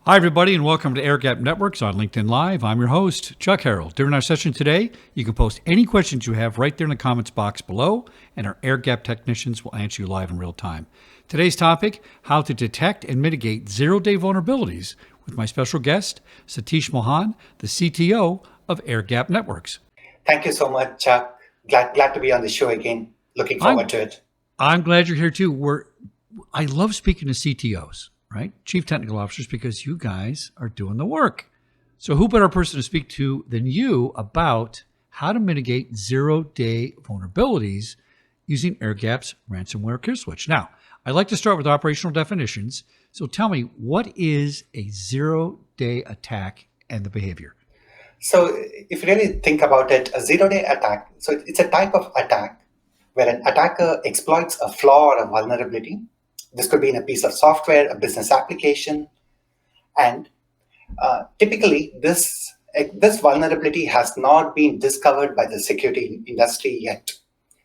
Hi, everybody, and welcome to Airgap Networks on LinkedIn Live. I'm your host, Chuck Harrell. During our session today, you can post any questions you have right there in the comments box below, and our Airgap technicians will answer you live in real time. Today's topic, how to detect and mitigate zero-day vulnerabilities, with my special guest, Satish Mohan, the CTO of Airgap Networks. Thank you so much, Chuck. Glad to be on the show again. Looking forward to it. I'm glad you're here too. I love speaking to CTOs, right? Chief Technical Officers, because you guys are doing the work. So who better person to speak to than you about how to mitigate zero-day vulnerabilities using Airgap's ransomware kill switch? Now, I'd like to start with operational definitions. So tell me, what is a zero-day attack and the behavior? So if you really think about it, a zero-day attack, so it's a type of attack where an attacker exploits a flaw or a vulnerability. This could be in a piece of software, a business application, and typically this vulnerability has not been discovered by the security industry yet.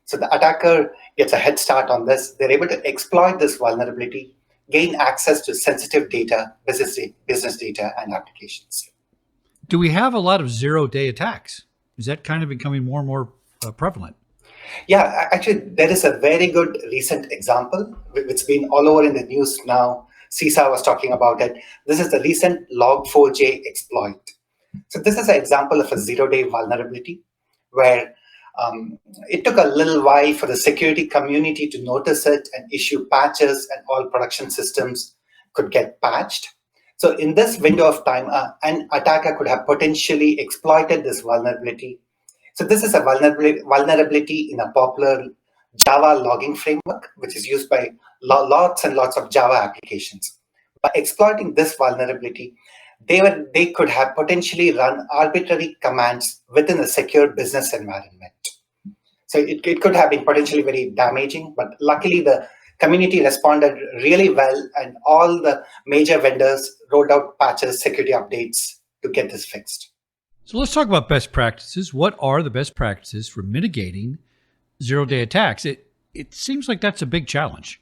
So the attacker gets a head start on this. They're able to exploit this vulnerability, gain access to sensitive data, business data, and applications. Do we have a lot of zero-day attacks? Is that kind of becoming more and more prevalent? Yeah, actually, there is a very good recent example. It's been all over in the news now. CISA was talking about it. This is the recent Log4j exploit. So this is an example of a zero-day vulnerability where it took a little while for the security community to notice it and issue patches, and all production systems could get patched. So in this window of time, an attacker could have potentially exploited this vulnerability. So this is a vulnerability in a popular Java logging framework, which is used by lots and lots of Java applications. By exploiting this vulnerability, they could have potentially run arbitrary commands within a secure business environment. So it could have been potentially very damaging, but luckily the community responded really well, and all the major vendors rolled out patches, security updates to get this fixed. So let's talk about best practices. What are the best practices for mitigating zero-day attacks? It seems like that's a big challenge.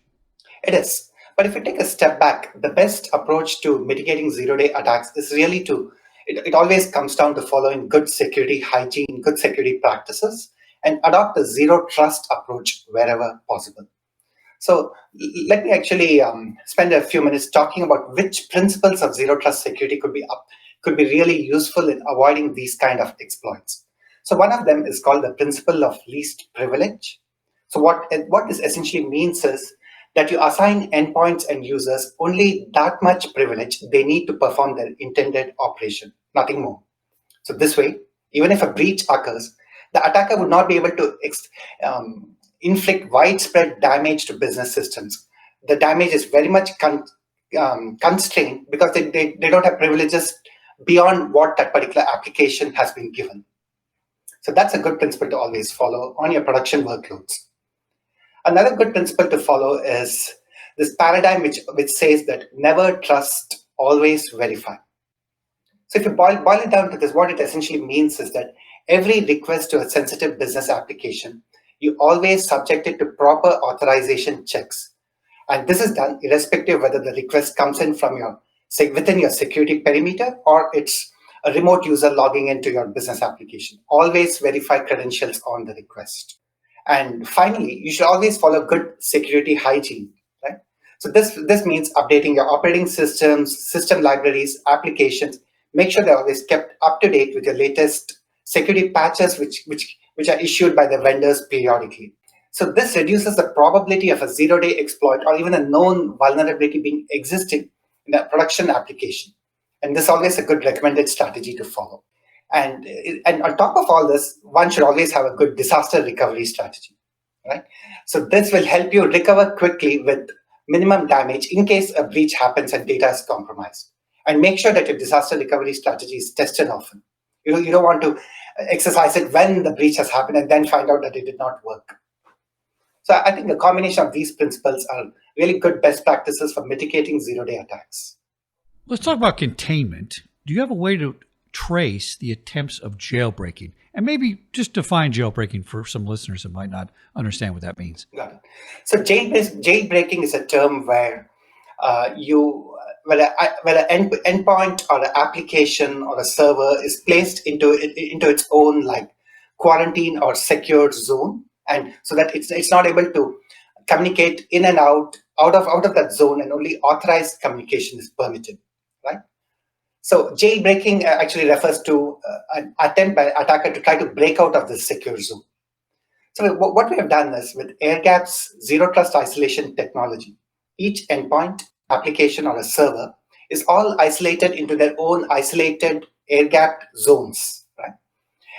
It is. But if you take a step back, the best approach to mitigating zero-day attacks is really it always comes down to following good security hygiene, good security practices, and adopt a zero trust approach wherever possible. So let me actually spend a few minutes talking about which principles of zero trust security could be really useful in avoiding these kind of exploits. So one of them is called the principle of least privilege. So what this essentially means is that you assign endpoints and users only that much privilege they need to perform their intended operation, nothing more. So this way, even if a breach occurs, the attacker would not be able to inflict widespread damage to business systems. The damage is very much constrained because they don't have privileges beyond what that particular application has been given. So that's a good principle to always follow on your production workloads. Another good principle to follow is this paradigm which says that never trust, always verify. So if you boil it down to this, what it essentially means is that every request to a sensitive business application, you always subject it to proper authorization checks. And this is done irrespective whether the request comes in from within your security perimeter or it's a remote user logging into your business application. Always verify credentials on the request. And finally, you should always follow good security hygiene, right? So this means updating your operating systems, system libraries, applications. Make sure they're always kept up to date with your latest security patches, which are issued by the vendors periodically. So this reduces the probability of a zero-day exploit or even a known vulnerability being existing in a production application. And this is always a good recommended strategy to follow. And on top of all this, one should always have a good disaster recovery strategy, right? So this will help you recover quickly with minimum damage in case a breach happens and data is compromised. And make sure that your disaster recovery strategy is tested often. You don't want to exercise it when the breach has happened and then find out that it did not work. So I think the combination of these principles are really good best practices for mitigating zero-day attacks. Let's talk about containment. Do you have a way to trace the attempts of jailbreaking? And maybe just define jailbreaking for some listeners that might not understand what that means. Got it. So jailbreaking is a term where you an endpoint or an application or a server is placed into its own like quarantine or secured zone, and so that it's not able to communicate in and out of that zone, and only authorized communication is permitted, right? So jailbreaking actually refers to an attempt by attacker to try to break out of this secure zone. So what we have done is with Airgap's zero trust isolation technology, each endpoint, application, or a server is all isolated into their own isolated air-gapped zones, right?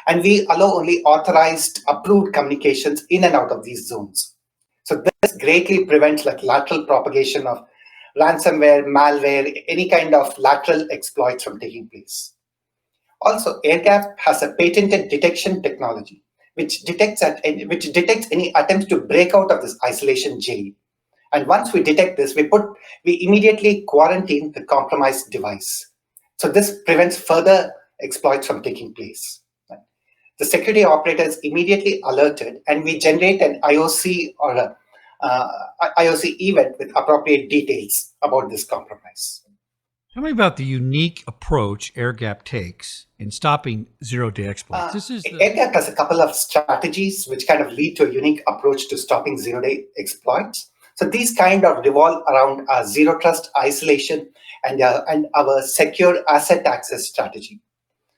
And we allow only authorized, approved communications in and out of these zones. So this greatly prevents like lateral propagation of ransomware, malware, any kind of lateral exploits from taking place. Also, Airgap has a patented detection technology which detects any attempts to break out of this isolation jail. And once we detect this, we immediately quarantine the compromised device. So this prevents further exploits from taking place. The security operator is immediately alerted, and we generate an IOC or a IOC event with appropriate details about this compromise. Tell me about the unique approach Airgap takes in stopping zero-day exploits. Airgap has a couple of strategies which kind of lead to a unique approach to stopping zero-day exploits. So these kind of revolve around our zero trust isolation and our secure asset access strategy.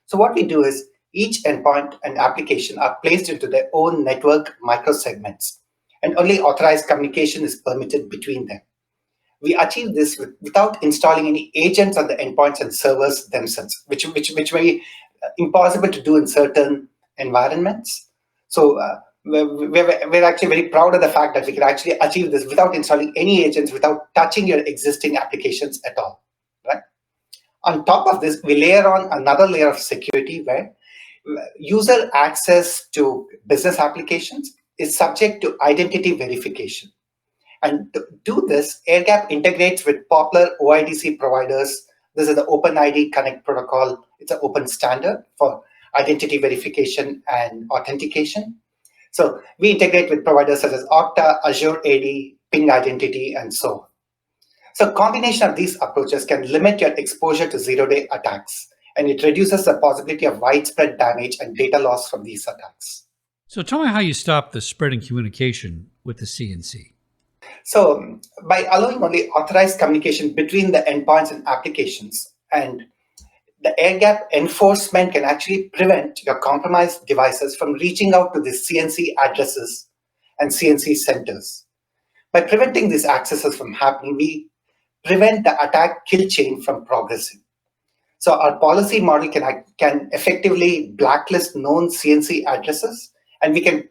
So what we do is each endpoint and application are placed into their own network microsegments, and only authorized communication is permitted between them. We achieve this without installing any agents on the endpoints and servers themselves, which may be impossible to do in certain environments. So we're actually very proud of the fact that we can actually achieve this without installing any agents, without touching your existing applications at all, right? On top of this, we layer on another layer of security where user access to business applications is subject to identity verification. And to do this, Airgap integrates with popular OIDC providers. This is the OpenID Connect protocol. It's an open standard for identity verification and authentication. So we integrate with providers such as Okta, Azure AD, Ping Identity, and so on. So a combination of these approaches can limit your exposure to zero-day attacks, and it reduces the possibility of widespread damage and data loss from these attacks. So tell me how you stop the spreading communication with the CNC. So by allowing only authorized communication between the endpoints and applications, and the Airgap enforcement can actually prevent your compromised devices from reaching out to the CNC addresses and CNC centers. By preventing these accesses from happening, we prevent the attack kill chain from progressing. So our policy model can effectively blacklist known CNC addresses, and we can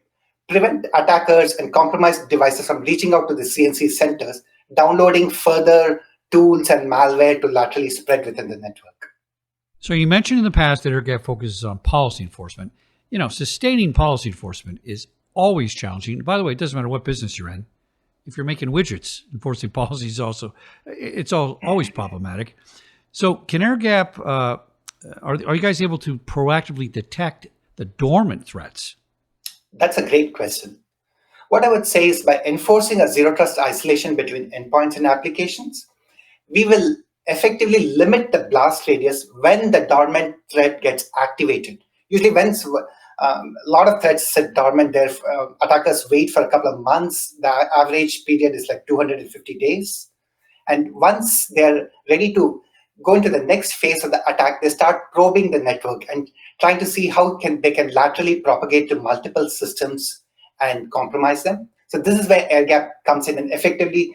prevent attackers and compromised devices from reaching out to the CNC centers, downloading further tools and malware to laterally spread within the network. So you mentioned in the past that Airgap focuses on policy enforcement. Sustaining policy enforcement is always challenging. By the way, it doesn't matter what business you're in. If you're making widgets, enforcing policies always problematic. So can Airgap, are you guys able to proactively detect the dormant threats? That's a great question. What I would say is by enforcing a zero trust isolation between endpoints and applications, we will effectively limit the blast radius when the dormant threat gets activated. Usually when a lot of threats sit dormant there, attackers wait for a couple of months. The average period is like 250 days. And once they're ready to go into the next phase of the attack, they start probing the network and trying to see how they can laterally propagate to multiple systems and compromise them. So this is where Airgap comes in and effectively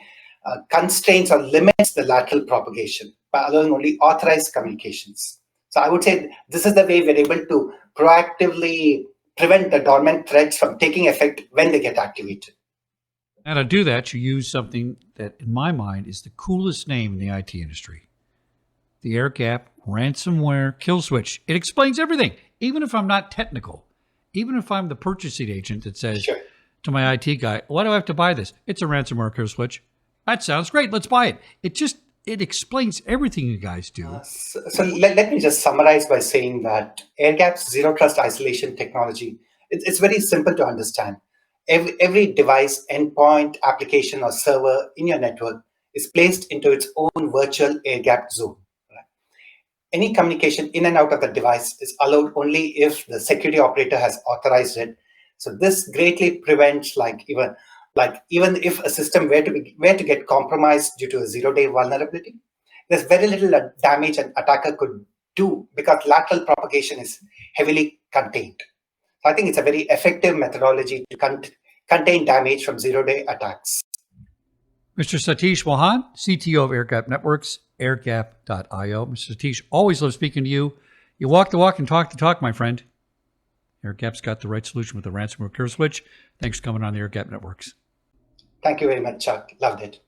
constrains or limits the lateral propagation by allowing only authorized communications. So I would say this is the way we're able to proactively prevent the dormant threats from taking effect when they get activated. Now to do that, you use something that in my mind is the coolest name in the IT industry. The Airgap ransomware kill switch. It explains everything, even if I'm not technical, even if I'm the purchasing agent that says to my IT guy, why do I have to buy this? It's a ransomware kill switch. That sounds great. Let's buy it. It explains everything you guys do. So let me just summarize by saying that Airgap's zero trust isolation technology, it's very simple to understand. Every device, endpoint, application, or server in your network is placed into its own virtual air-gapped zone. Any communication in and out of the device is allowed only if the security operator has authorized it. So this greatly prevents even if a system were to get compromised due to a zero-day vulnerability, there's very little damage an attacker could do because lateral propagation is heavily contained. So I think it's a very effective methodology to contain damage from zero-day attacks. Mr. Satish Mohan, CTO of Airgap Networks, airgap.io. Mr. Satish, always love speaking to you. You walk the walk and talk the talk, my friend. Airgap's got the right solution with the ransomware kill switch. Thanks for coming on the Airgap Networks. Thank you very much, Chuck. Loved it.